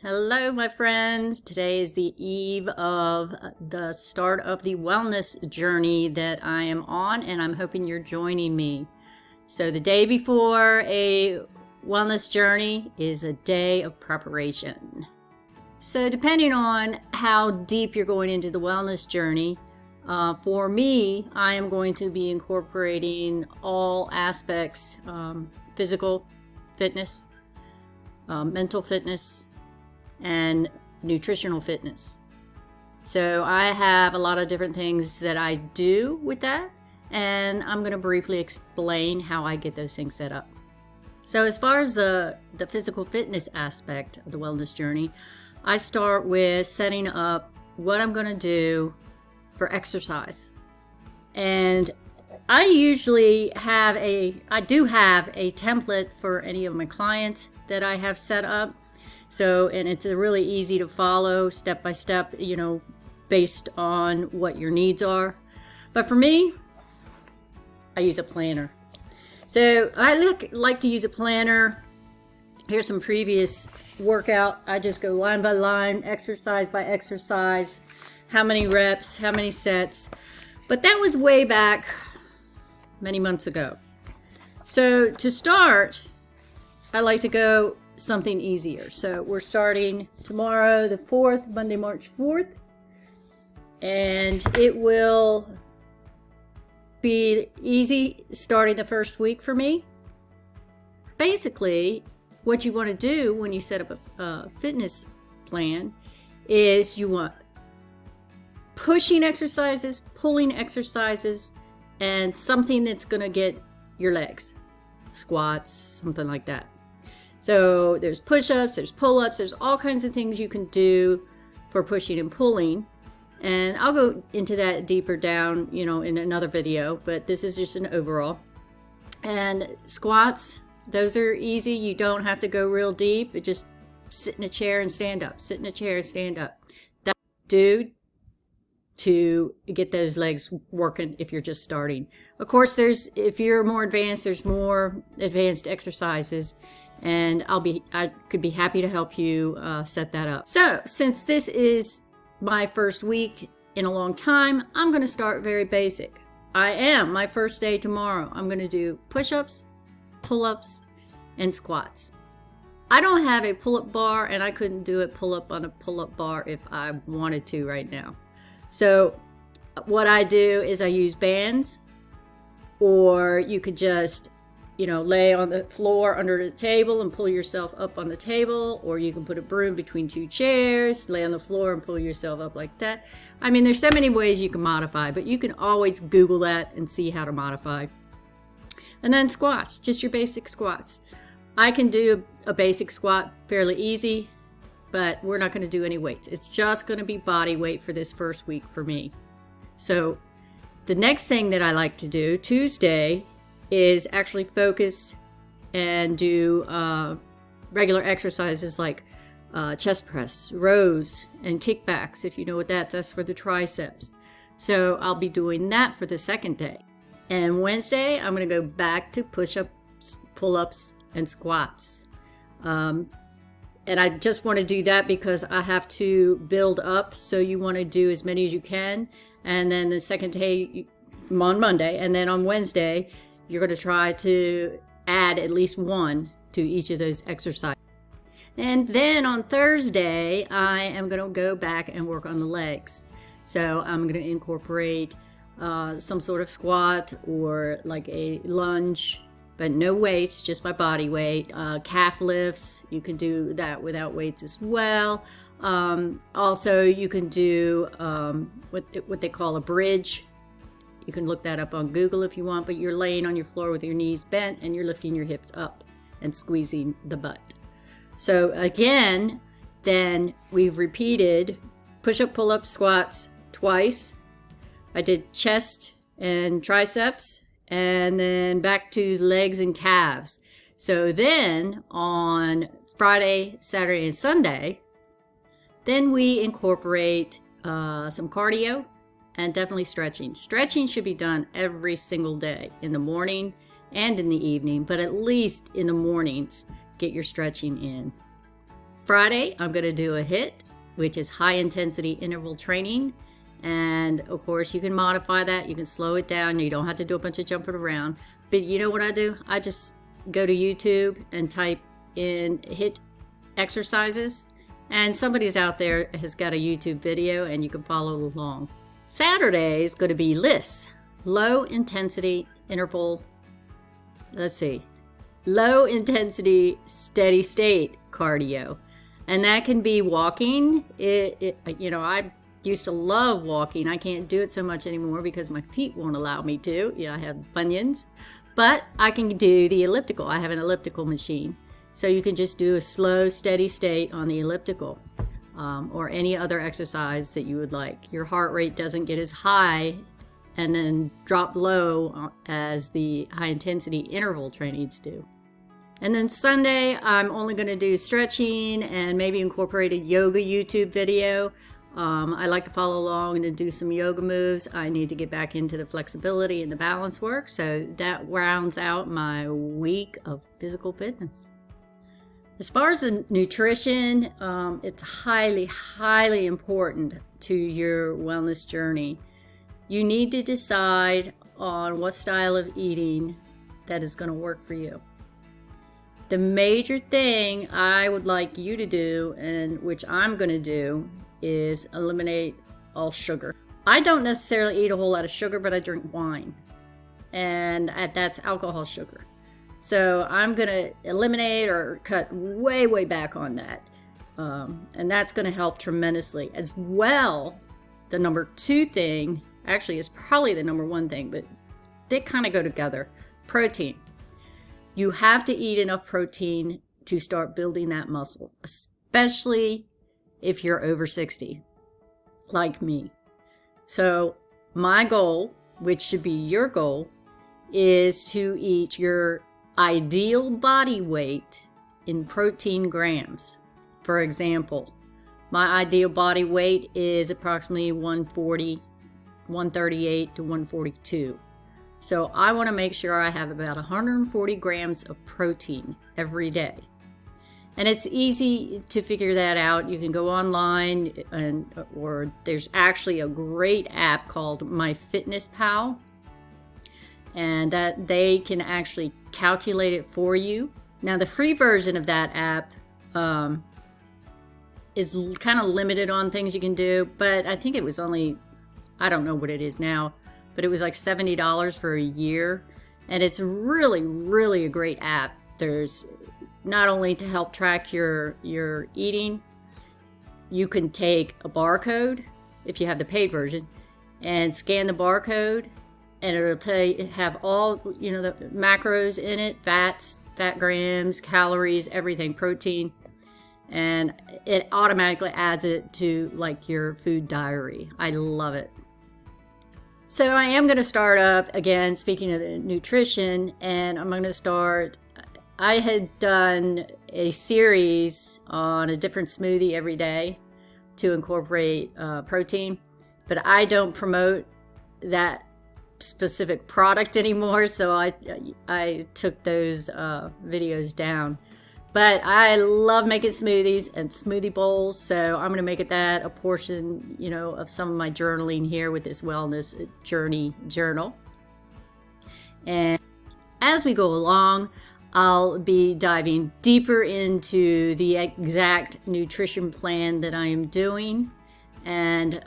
Hello, my friends. Today is the eve of the start of the wellness journey that I am on, and I'm hoping you're joining me. So the day before a wellness journey is a day of preparation. So depending on how deep you're going into the wellness journey, for me, I am going to be incorporating all aspects, physical fitness, mental fitness, and nutritional fitness. So I have a lot of different things that I do with that, and I'm going to briefly explain how I get those things set up. So as far as the physical fitness aspect of the wellness journey, I start with setting up what I'm going to do for exercise. And I usually I do have a template for any of my clients that I have set up. So, and it's really easy to follow step by step, based on what your needs are. But for me, I use a planner. So I like to use a planner. Here's some previous workout. I just go line by line, exercise by exercise, how many reps, how many sets. But that was way back many months ago. So to start, I like to go something easier. So we're starting tomorrow, the 4th, Monday, March 4th. And it will be easy starting the first week for me. Basically, what you want to do when you set up a fitness plan is you want pushing exercises, pulling exercises, and something that's going to get your legs. Squats, something like that. So there's push-ups, there's pull-ups, there's all kinds of things you can do for pushing and pulling. And I'll go into that deeper down, in another video, but this is just an overall. And squats, those are easy. You don't have to go real deep. It just sit in a chair and stand up, sit in a chair and stand up. That's what you do to get those legs working if you're just starting. Of course, if you're more advanced, there's more advanced exercises. And I could be happy to help you set that up. So since this is my first week in a long time, I'm going to start very basic. My first day tomorrow. I'm going to do push-ups, pull-ups, and squats. I don't have a pull-up bar, and I couldn't do a pull-up on a pull-up bar if I wanted to right now. So what I do is I use bands, or you could just lay on the floor under the table and pull yourself up on the table, or you can put a broom between two chairs, lay on the floor and pull yourself up like that. I mean, there's so many ways you can modify, but you can always Google that and see how to modify. And then squats, just your basic squats. I can do a basic squat fairly easy, but we're not going to do any weights. It's just going to be body weight for this first week for me. So the next thing that I like to do, Tuesday, is actually focus and do regular exercises like chest press, rows, and kickbacks. If you know what that's for the triceps. So I'll be doing that for the second day. And Wednesday, I'm going to go back to push-ups, pull-ups, and squats. And I just want to do that because I have to build up. So you want to do as many as you can. And then the second day on Monday, and then on Wednesday, you're going to try to add at least one to each of those exercises. And then on Thursday, I am going to go back and work on the legs. So I'm going to incorporate some sort of squat or like a lunge, but no weights, just my body weight. Calf lifts, you can do that without weights as well. Also, you can do what they call a bridge. You can look that up on Google if you want, but you're laying on your floor with your knees bent and you're lifting your hips up and squeezing the butt. So again, then we've repeated push-up, pull-up, squats twice. I did chest and triceps, and then back to legs and calves. So then on Friday, Saturday, and Sunday, then we incorporate some cardio and definitely stretching. Stretching should be done every single day, in the morning and in the evening, but at least in the mornings, get your stretching in. Friday, I'm going to do a HIIT, which is high intensity interval training. And of course, you can modify that. You can slow it down. You don't have to do a bunch of jumping around. But you know what I do? I just go to YouTube and type in HIIT exercises. And somebody's out there has got a YouTube video and you can follow along. Saturday is going to be LISS, low intensity interval, low intensity steady state cardio. And that can be walking. I used to love walking. I can't do it so much anymore because my feet won't allow me to. Yeah, I have bunions. But I can do the elliptical. I have an elliptical machine. So you can just do a slow, steady state on the elliptical, or any other exercise that you would like. Your heart rate doesn't get as high and then drop low as the high intensity interval trainings do. And then Sunday, I'm only going to do stretching and maybe incorporate a yoga YouTube video. I like to follow along and do some yoga moves. I need to get back into the flexibility and the balance work. So that rounds out my week of physical fitness. As far as the nutrition, it's highly, highly important to your wellness journey. You need to decide on what style of eating that is going to work for you. The major thing I would like you to do, and which I'm going to do, is eliminate all sugar. I don't necessarily eat a whole lot of sugar, but I drink wine, and that's alcohol sugar. So I'm going to eliminate or cut way, way back on that. And that's going to help tremendously. As well, the number 2 thing, actually is probably the number 1 thing, but they kind of go together. Protein. You have to eat enough protein to start building that muscle, especially if you're over 60, like me. So my goal, which should be your goal, is to eat your ideal body weight in protein grams. For example, my ideal body weight is approximately 140, 138 to 142. So I want to make sure I have about 140 grams of protein every day. And it's easy to figure that out. You can go online or there's actually a great app called MyFitnessPal, and that they can actually calculate it for you. Now the free version of that app is kind of limited on things you can do, but I think it was only, I don't know what it is now, but it was like $70 for a year. And it's really, really a great app. There's not only to help track your eating, you can take a barcode if you have the paid version and scan the barcode, and it'll tell you, have all, the macros in it, fats, fat grams, calories, everything, protein, and it automatically adds it to like your food diary. I love it. So I am going to start up again, speaking of the nutrition, and I'm going to start, I had done a series on a different smoothie every day to incorporate protein, but I don't promote that specific product anymore, so I took those videos down. But I love making smoothies and smoothie bowls, so I'm going to make it that a portion, of some of my journaling here with this wellness journey journal. And as we go along, I'll be diving deeper into the exact nutrition plan that I am doing, and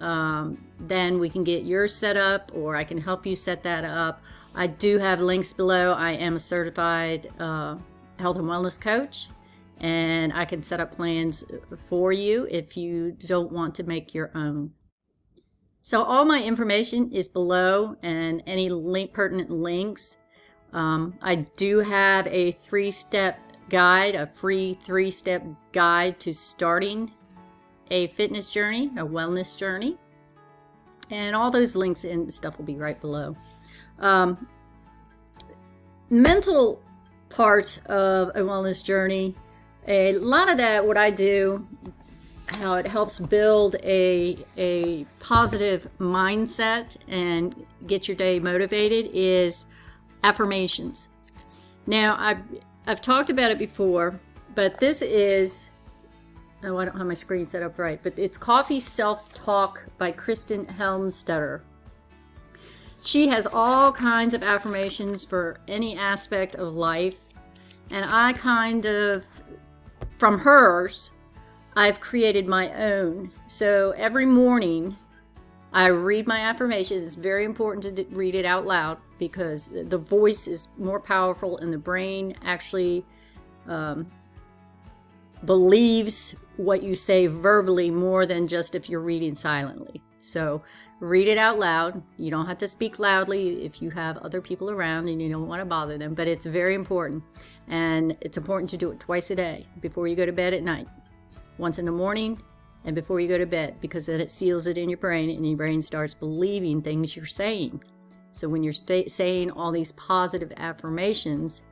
then we can get yours set up, or I can help you set that up. I do have links below. I am a certified health and wellness coach, and I can set up plans for you if you don't want to make your own. So all my information is below, and any pertinent links. I do have a 3-step guide, a free 3-step guide to starting a fitness journey, a wellness journey. And all those links and stuff will be right below. Mental part of a wellness journey, a lot of that, what I do, how it helps build a positive mindset and get your day motivated, is affirmations. Now, I've talked about it before, but this is Oh, I don't have my screen set up right, but it's Coffee Self-Talk by Kristen Helmstetter. She has all kinds of affirmations for any aspect of life, and I kind of, from hers, I've created my own. So every morning I read my affirmations. It's very important to read it out loud because the voice is more powerful and the brain actually believes what you say verbally more than just if you're reading silently. So read it out loud. You don't have to speak loudly if you have other people around and you don't want to bother them, but it's very important. And it's important to do it twice a day before you go to bed at night. Once in the morning and before you go to bed, because then it seals it in your brain and your brain starts believing things you're saying. So when you're saying all these positive affirmations,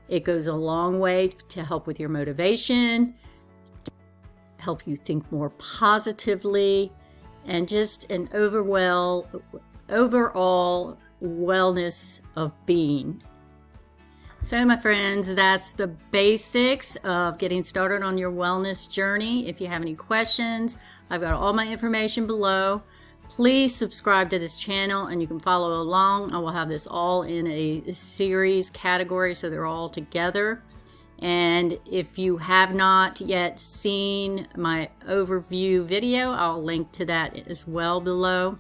it goes a long way to help with your motivation, help you think more positively, and just an overall wellness of being. So my friends, that's the basics of getting started on your wellness journey. If you have any questions, I've got all my information below. Please subscribe to this channel and you can follow along. I will have this all in a series category so they're all together. And if you have not yet seen my overview video, I'll link to that as well below.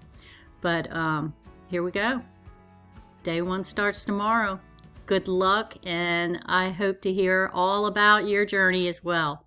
But here we go. Day 1 starts tomorrow. Good luck, and I hope to hear all about your journey as well.